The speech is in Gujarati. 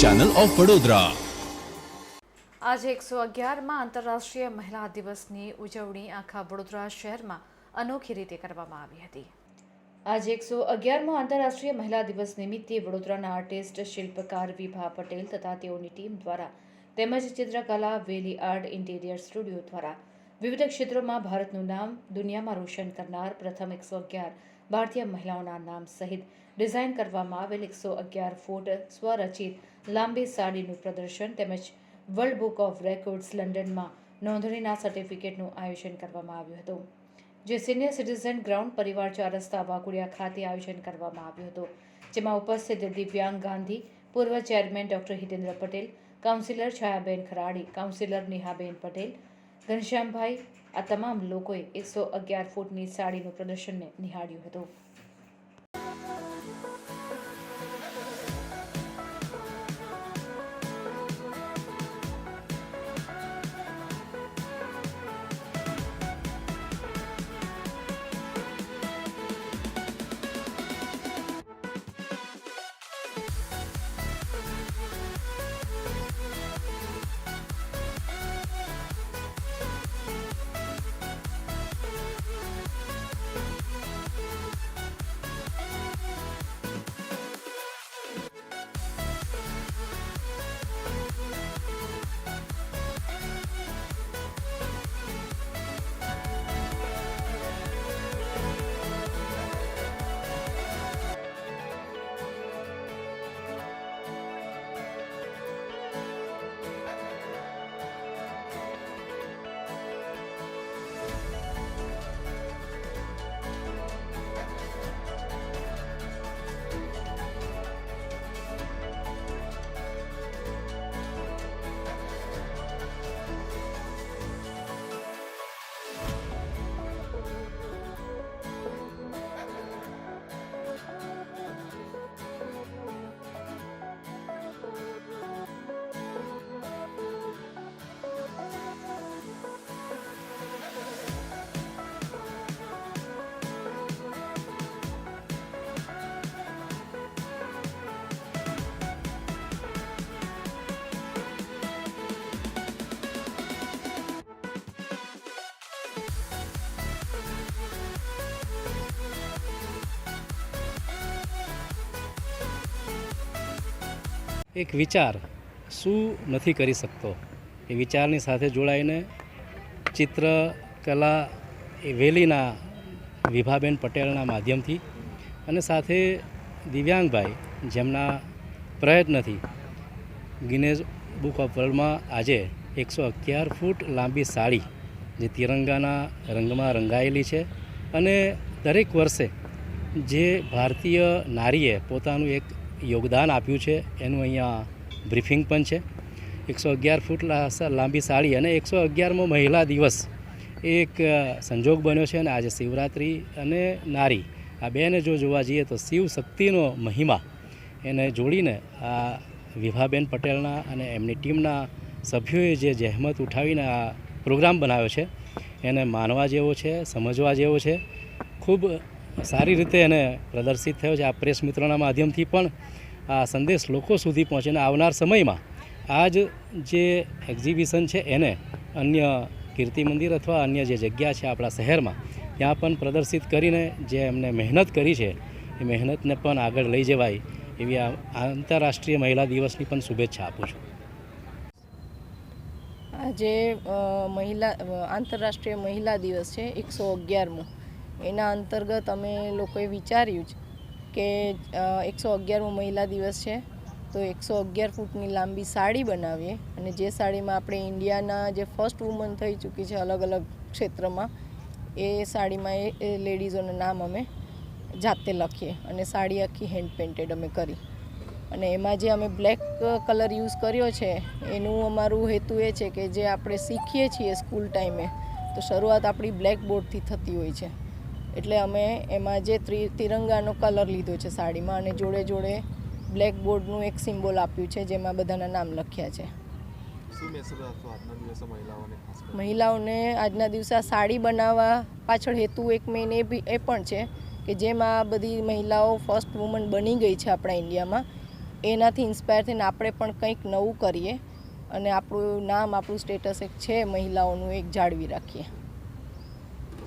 Channel of Vadodara. આજે 111માં આંતરરાષ્ટ્રીય મહિલા દિવસની ઉજવણી આખા વડોદરા શહેરમાં અનોખી રીતે કરવામાં આવી હતી। આજે 111મો આંતરરાષ્ટ્રીય મહિલા દિવસ નિમિત્તે વડોદરાના આર્ટિસ્ટ શિલ્પકાર વિભા પટેલ તથા તેઓની ટીમ દ્વારા તેમજ ચિત્રકલા વેલી આર્ટ ઇન્ટિરિયર સ્ટુડિયો દ્વારા વિવિધ ક્ષેત્રોમાં ભારતનું નામ દુનિયામાં રોશન કરનાર પ્રથમ 111 ભારતીય મહિલાઓના નામ સહિત ડિઝાઇન કરવામાં આવેલ 111 ફૂટ સ્વરચિત લાંબી સાડીનું પ્રદર્શન તેમજ વર્લ્ડ બુક ઓફ રેકોર્ડ્સ લંડનમાં નોંધણીના સર્ટિફિકેટનું આયોજન કરવામાં આવ્યું હતું, જે સિનિયર સિટીઝન ગ્રાઉન્ડ પરિવાર 4 રસ્તા વાઘોડિયા ખાતે આયોજન કરવામાં આવ્યું હતું, જેમાં ઉપસ્થિત દિવ્યાંગ ગાંધી, પૂર્વ chairman doctor Hitendra Patel, councillor Chhayaben Kharadi, councillor Nehaben Patel, Ghanshyambhai આ તમામ લોકોએ 111 ફૂટની સાડીનું પ્રદર્શનને નિહાળ્યું હતું। એક વિચાર શું નથી કરી શકતો એ વિચારની સાથે જોડાઈને ચિત્રકલા એ વેલીના વિભાબેન પટેલના માધ્યમથી અને સાથે દિવ્યાંગભાઈ જેમના પ્રયત્નથી ગિનેસ બુક ઓફ વર્લ્ડમાં આજે 111 ફૂટ લાંબી સાડી જે તિરંગાના રંગમાં રંગાયેલી છે અને દરેક વર્ષે જે ભારતીય નારીએ પોતાનું એક યોગદાન આપ્યું છે એનું અહીંયા બ્રીફિંગ પણ છે। 111 ફૂટ લાંબી સાડી અને 111મો મહિલા દિવસ એક સંજોગ બન્યો છે અને આજે શિવરાત્રિ અને નારી આ બેને જો જોવા જઈએ તો શિવ શક્તિનો મહિમા એને જોડીને આ વિભાબેન પટેલના અને એમની ટીમના સભ્યોએ જે જહેમત ઉઠાવીને આ પ્રોગ્રામ બનાવ્યો છે એને માનવા જેવો છે, સમજવા જેવો છે। ખૂબ સારી રીતે એને પ્રદર્શિત થયો છે। આ પ્રેસ મિત્રોના માધ્યમથી પણ આ સંદેશ લોકો સુધી પહોંચે અને આવનાર સમયમાં આ જ જે એક્ઝિબિશન છે એને અન્ય કીર્તિ મંદિર અથવા અન્ય જે જગ્યા છે આપણા શહેરમાં ત્યાં પણ પ્રદર્શિત કરીને જે એમને મહેનત કરી છે એ મહેનતને પણ આગળ લઈ જવાય એવી આ આંતરરાષ્ટ્રીય મહિલા દિવસની પણ શુભેચ્છા આપું છું। આજે આંતરરાષ્ટ્રીય મહિલા દિવસ છે 111મો। એના અંતર્ગત અમે લોકોએ વિચાર્યું કે 111મો મહિલા દિવસ છે તો 111 ફૂટની લાંબી સાડી બનાવીએ અને જે સાડીમાં આપણે ઇન્ડિયાના જે ફર્સ્ટ વુમન થઈ ચૂકી છે અલગ અલગ ક્ષેત્રમાં એ સાડીમાં એ લેડીઝોના નામ અમે જાતે લખીએ અને સાડી આખી હેન્ડ પેઇન્ટેડ અમે કરી અને એમાં જે અમે બ્લેક કલર યુઝ કર્યો છે એનું અમારું હેતુ એ છે કે જે આપણે શીખીએ છીએ સ્કૂલ ટાઈમે તો શરૂઆત આપણી બ્લેક બોર્ડથી થતી હોય છે એટલે અમે એમાં જે તિરંગાનો કલર લીધો છે સાડીમાં અને જોડે જોડે બ્લેક બોર્ડનું એક સિમ્બોલ આપ્યું છે જેમાં બધાના નામ લખ્યા છે। શું મેસેજ આપશો આજના દિવસે મહિલાઓને? મહિલાઓને આજના દિવસે આ સાડી બનાવવા પાછળ હેતુ એક મેઇન એ પણ છે કે જેમ આ બધી મહિલાઓ ફર્સ્ટ વુમન બની ગઈ છે આપણા ઇન્ડિયામાં એનાથી ઇન્સ્પાયર થઈને આપણે પણ કંઈક નવું કરીએ અને આપણું નામ, આપણું સ્ટેટસ એક છે મહિલાઓનું, એક જાળવી રાખીએ.